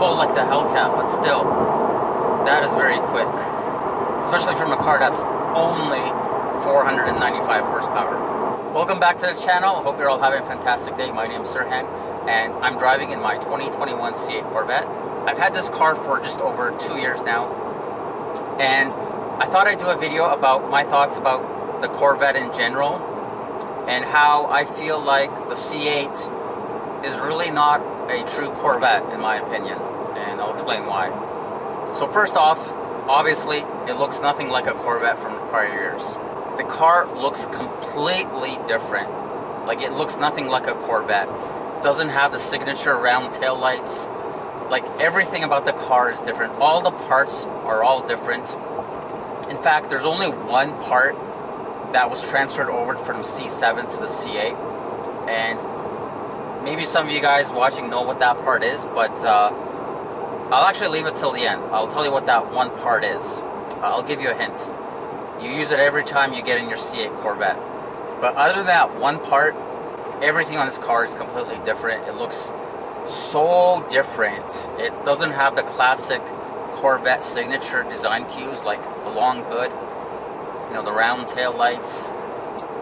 pull like the Hellcat, but still, that is very quick. Especially from a car that's only 495 horsepower. Welcome back to the channel. Hope you're all having a fantastic day. My name is Fenn, and I'm driving in my 2021 C8 Corvette. I've had this car for just over 2 years now, and I thought I'd do a video about my thoughts about the Corvette in general, and how I feel like the C8 is really not a true Corvette in my opinion, and I'll explain why. So first off, obviously it looks nothing like a Corvette from the prior years. The car looks completely different. Like, it looks nothing like a Corvette. Doesn't have the signature round tail lights. Like, everything about the car is different. All the parts are all different. In fact, there's only one part that was transferred over from C7 to the C8, and maybe some of you guys watching know what that part is, but I'll actually leave it till the end. I'll tell you what that one part is. I'll give you a hint. You use it every time you get in your C8 Corvette. But other than that one part, everything on this car is completely different. It looks so different. It doesn't have the classic Corvette signature design cues, like the long hood, you know, the round tail lights.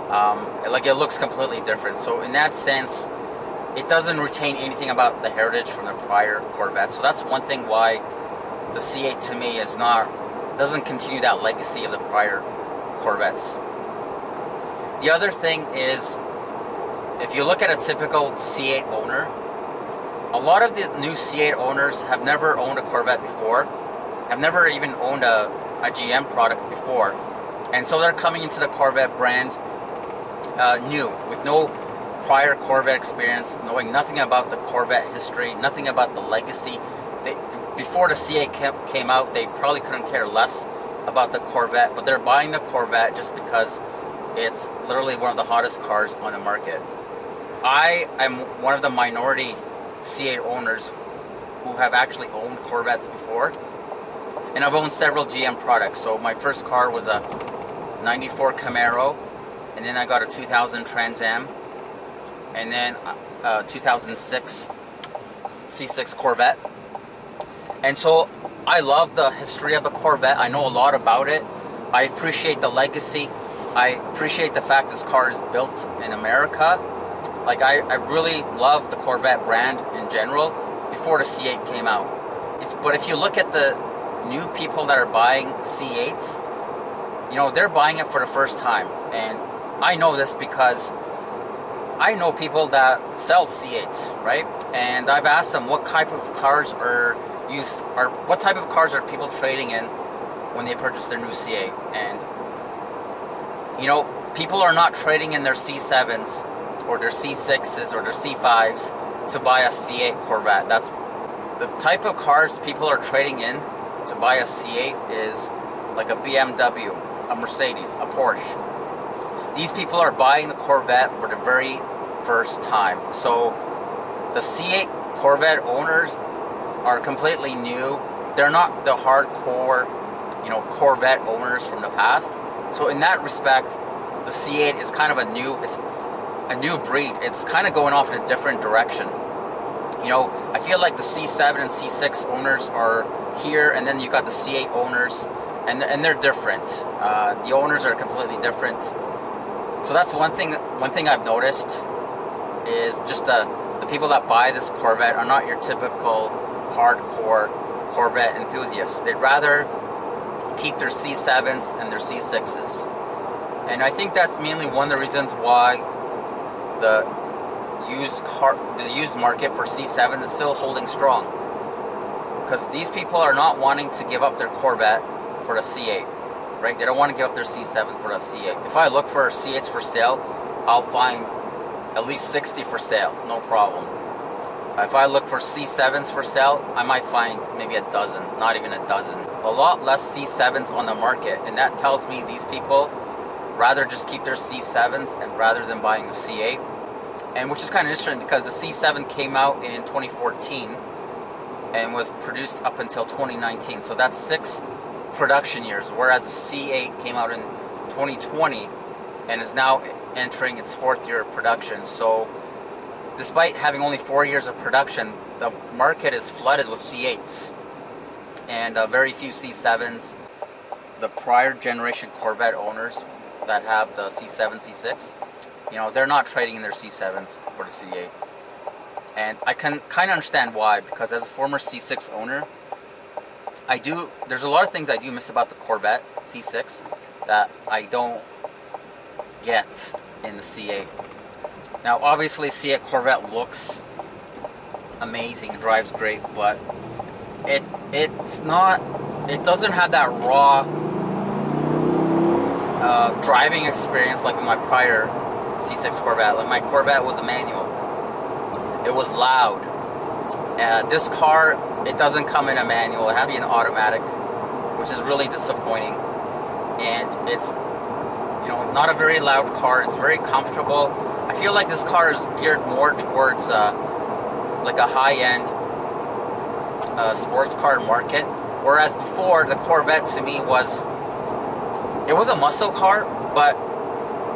Like, it looks completely different. So in that sense, it doesn't retain anything about the heritage from the prior Corvette. So that's one thing why the C8 to me doesn't continue that legacy of the prior Corvettes. The other thing is, if you look at a typical C8 owner, a lot of the new C8 owners have never owned a Corvette before, have never even owned a GM product before, and so they're coming into the Corvette brand new, with no prior Corvette experience, knowing nothing about the Corvette history, nothing about the legacy. Before the C8 came out, they probably couldn't care less about the Corvette, but they're buying the Corvette just because it's literally one of the hottest cars on the market. I am one of the minority C8 owners who have actually owned Corvettes before, and I've owned several GM products. So my first car was a 94 Camaro, and then I got a 2000 Trans Am, and then a 2006 C6 Corvette. And so I love the history of the Corvette. I know a lot about it. I appreciate the legacy. I appreciate the fact this car is built in America. Like, I really love the Corvette brand in general before the C8 came out. But if you look at the new people that are buying C8s, you know, they're buying it for the first time. And I know this because I know people that sell C8s, right? And I've asked them what type of cars what type of cars are people trading in when they purchase their new C8. And, you know, people are not trading in their C7s or their C6s or their C5s to buy a C8 Corvette. That's the type of cars people are trading in to buy a C8 is like a BMW, a Mercedes, a Porsche. These people are buying the Corvette for the very first time. So the C8 Corvette owners are completely new. They're not the hardcore, you know, Corvette owners from the past. So in that respect, the C8 is kind of it's a new breed. It's kind of going off in a different direction. You know, I feel like the C7 and C6 owners are here, and then you got the C8 owners, and they're different. The owners are completely different. So that's one thing I've noticed is just the people that buy this Corvette are not your typical hardcore Corvette enthusiasts. They'd rather keep their C7s and their C6s. And I think that's mainly one of the reasons why the used market for C7 is still holding strong. Because these people are not wanting to give up their Corvette for the C8, right? They don't want to give up their C7 for the C8. If I look for C8s for sale, I'll find at least 60 for sale, no problem. If I look for C7s for sale, I might find maybe a dozen, not even a dozen. A lot less C7s on the market, and that tells me these people rather just keep their C7s and rather than buying a C8. And which is kind of interesting because the C7 came out in 2014 and was produced up until 2019. So that's 6 production years, whereas the C8 came out in 2020 and is now entering its 4th year of production. So despite having only 4 years of production, the market is flooded with C8s and very few C7s. The prior generation Corvette owners that have the C7, C6, you know, they're not trading in their C7s for the C8. And I can kind of understand why, because as a former C6 owner, there's a lot of things I do miss about the Corvette C6 that I don't get in the C8. Now, obviously, C8 Corvette looks amazing, drives great, but it doesn't have that raw driving experience like in my prior C6 Corvette. Like, my Corvette was a manual. It was loud. This car, it doesn't come in a manual. It has to be an automatic, which is really disappointing. And it's, you know, not a very loud car. It's very comfortable. I feel like this car is geared more towards like a high-end sports car market. Whereas before, the Corvette to me was a muscle car, but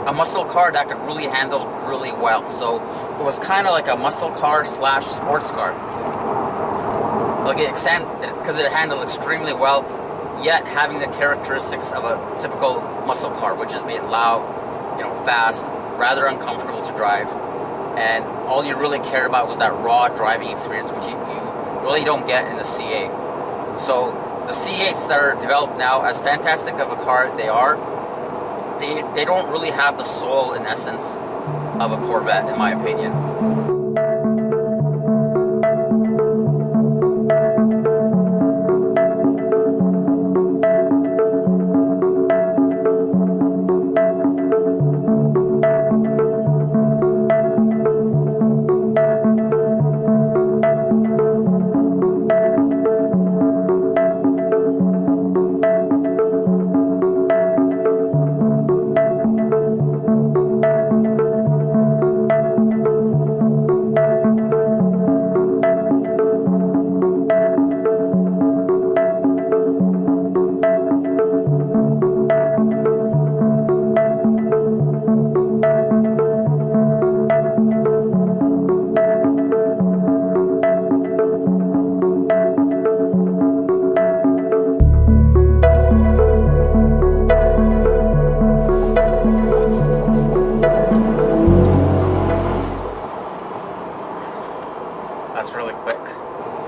a muscle car that could really handle really well. So it was kind of like a muscle car slash sports car. Like because it handled extremely well, yet having the characteristics of a typical muscle car, which is being loud, you know, fast, rather uncomfortable to drive, and all you really cared about was that raw driving experience, which you really don't get in the C8. So the C8s that are developed now, as fantastic of a car they are, they don't really have the soul and essence of a Corvette, in my opinion.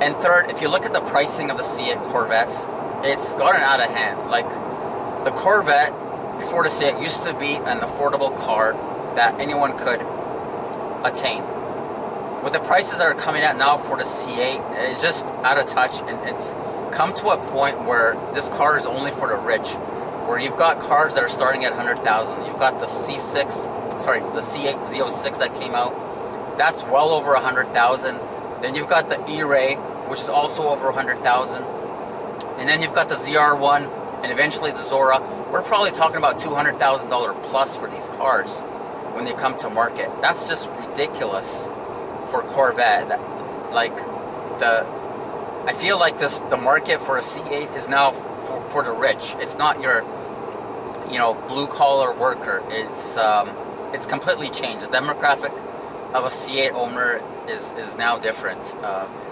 And third, if you look at the pricing of the C8 Corvettes, it's gotten out of hand. Like, the Corvette, before the C8, used to be an affordable car that anyone could attain. With the prices that are coming out now for the C8, it's just out of touch, and it's come to a point where this car is only for the rich, where you've got cars that are starting at 100,000. You've got the the C8 Z06 that came out. That's well over 100,000. Then you've got the E-Ray, which is also over 100,000. And then you've got the ZR1 and eventually the Zora. We're probably talking about $200,000 plus for these cars when they come to market. That's just ridiculous for Corvette. I feel like the market for a C8 is now for the rich. It's not your, you know, blue collar worker. It's completely changed. The demographic of a C8 owner is now different,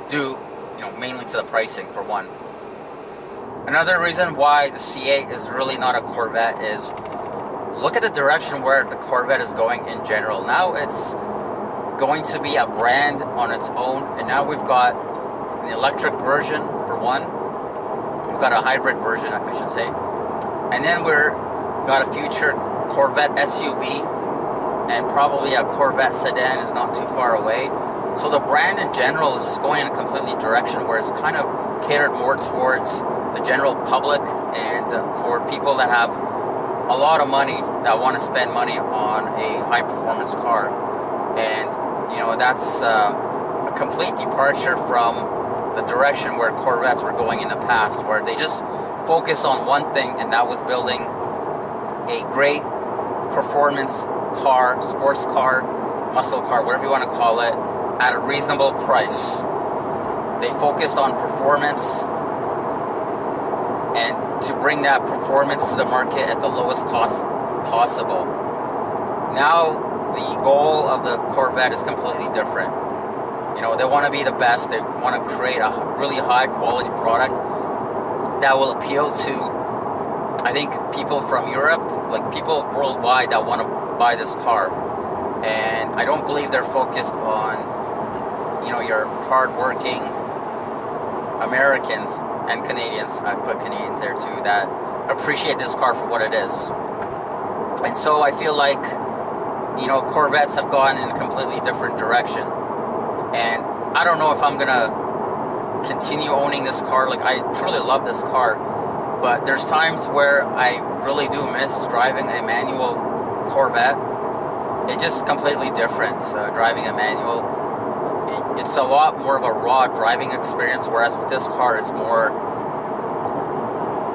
due, you know, mainly to the pricing, for one. Another reason why the C8 is really not a Corvette is, look at the direction where the Corvette is going in general. Now it's going to be a brand on its own, and now we've got an electric version, for one. We've got a hybrid version, I should say. And then we're got a future Corvette SUV, and probably a Corvette sedan is not too far away. So the brand in general is just going in a completely direction where it's kind of catered more towards the general public and for people that have a lot of money, that want to spend money on a high performance car. And, you know, that's a complete departure from the direction where Corvettes were going in the past, where they just focused on one thing, and that was building a great performance car, sports car, muscle car, whatever you want to call it, at a reasonable price. They focused on performance and to bring that performance to the market at the lowest cost possible. Now, the goal of the Corvette is completely different. You know, they want to be the best. They want to create a really high quality product that will appeal to, I think, people from Europe, like people worldwide that want to buy this car. And I don't believe they're focused on, you know, your hard-working Americans and Canadians. I put Canadians there too, that appreciate this car for what it is. And so I feel like, you know, Corvettes have gone in a completely different direction. And I don't know if I'm gonna continue owning this car. Like, I truly love this car, but there's times where I really do miss driving a manual Corvette. It's just completely different. Driving a manual, it's a lot more of a raw driving experience, whereas with this car, it's more,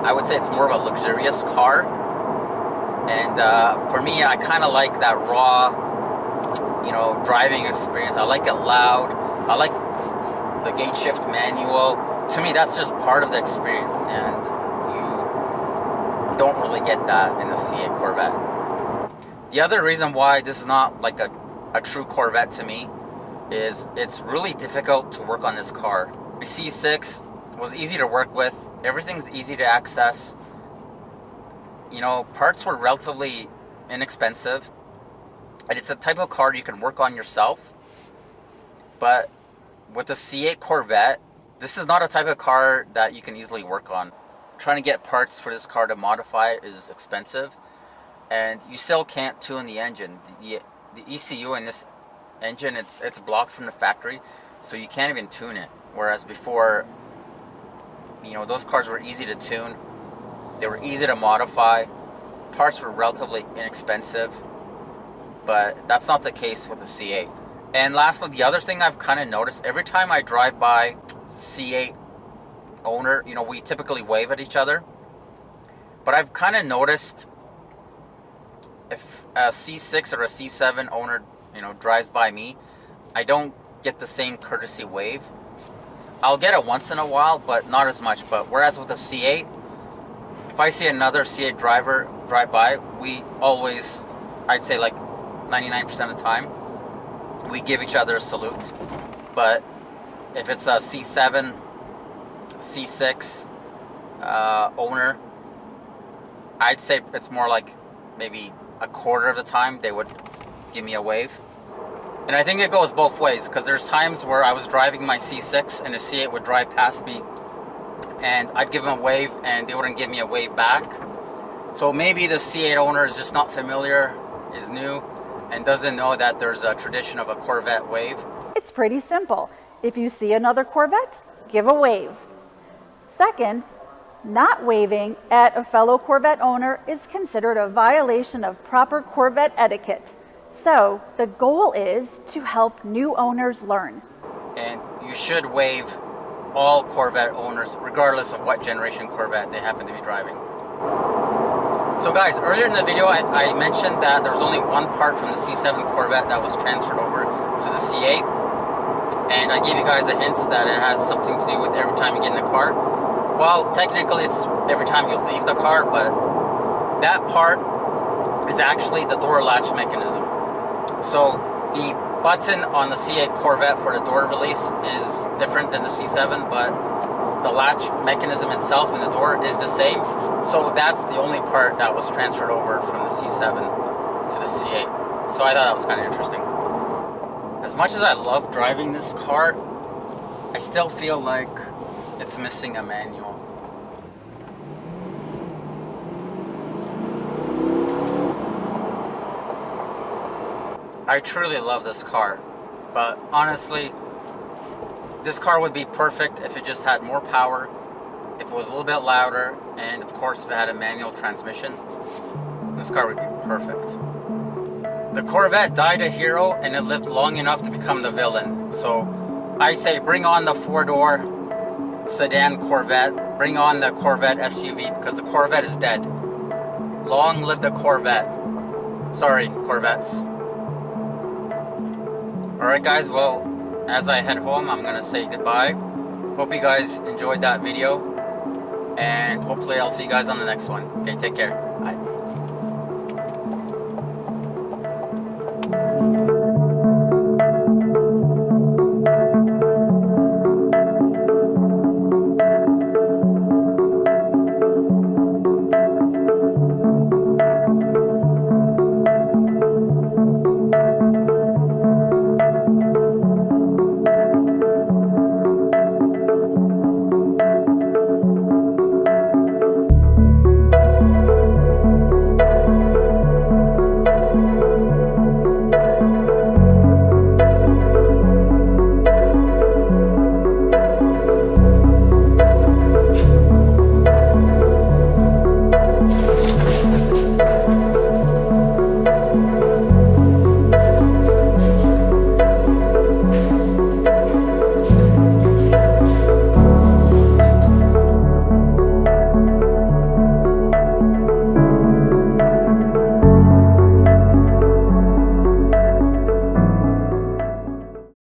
I would say it's more of a luxurious car. And for me, I kind of like that raw, you know, driving experience. I like it loud. I like the gate shift manual. To me, that's just part of the experience, and you don't really get that in the C8 Corvette. The other reason why this is not like a true Corvette to me is it's really difficult to work on this car. The C6 was easy to work with. Everything's easy to access. You know, parts were relatively inexpensive. And it's a type of car you can work on yourself. But with the C8 Corvette, this is not a type of car that you can easily work on. Trying to get parts for this car to modify it is expensive. And you still can't tune the engine. The ECU in this engine, it's blocked from the factory, so you can't even tune it. Whereas before, you know, those cars were easy to tune. They were easy to modify. Parts were relatively inexpensive. But that's not the case with the C8. And lastly, the other thing I've kind of noticed, every time I drive by C8 owner, you know, we typically wave at each other. But I've kind of noticed if a C6 or a C7 owner, you know, drives by me, I don't get the same courtesy wave. I'll get it once in a while, but not as much. But whereas with a C8, if I see another C8 driver drive by, we always, I'd say like 99% of the time, we give each other a salute. But if it's a C7, C6 owner, I'd say it's more like maybe a quarter of the time they would give me a wave. And I think it goes both ways, because there's times where I was driving my C6 and a C8 would drive past me and I'd give them a wave and they wouldn't give me a wave back. So maybe the C8 owner is just not familiar, is new, and doesn't know that there's a tradition of a Corvette wave. It's pretty simple. If you see another Corvette, give a wave. Second, not waving at a fellow Corvette owner is considered a violation of proper Corvette etiquette. So the goal is to help new owners learn. And you should wave all Corvette owners, regardless of what generation Corvette they happen to be driving. So guys, earlier in the video, I mentioned that there's only one part from the C7 Corvette that was transferred over to the C8. And I gave you guys a hint that it has something to do with every time you get in the car. Well, technically it's every time you leave the car, but that part is actually the door latch mechanism. So the button on the C8 Corvette for the door release is different than the C7, but the latch mechanism itself in the door is the same. So that's the only part that was transferred over from the C7 to the C8. So I thought that was kind of interesting. As much as I love driving this car, I still feel like it's missing a manual. I truly love this car, but honestly, this car would be perfect if it just had more power, if it was a little bit louder, and of course if it had a manual transmission. This car would be perfect. The Corvette died a hero and it lived long enough to become the villain. So I say bring on the four-door sedan Corvette, bring on the Corvette SUV, because the Corvette is dead. Long live the Corvette. Sorry, Corvettes. Alright guys, well, as I head home, I'm gonna say goodbye. Hope you guys enjoyed that video, and hopefully I'll see you guys on the next one. Okay, take care.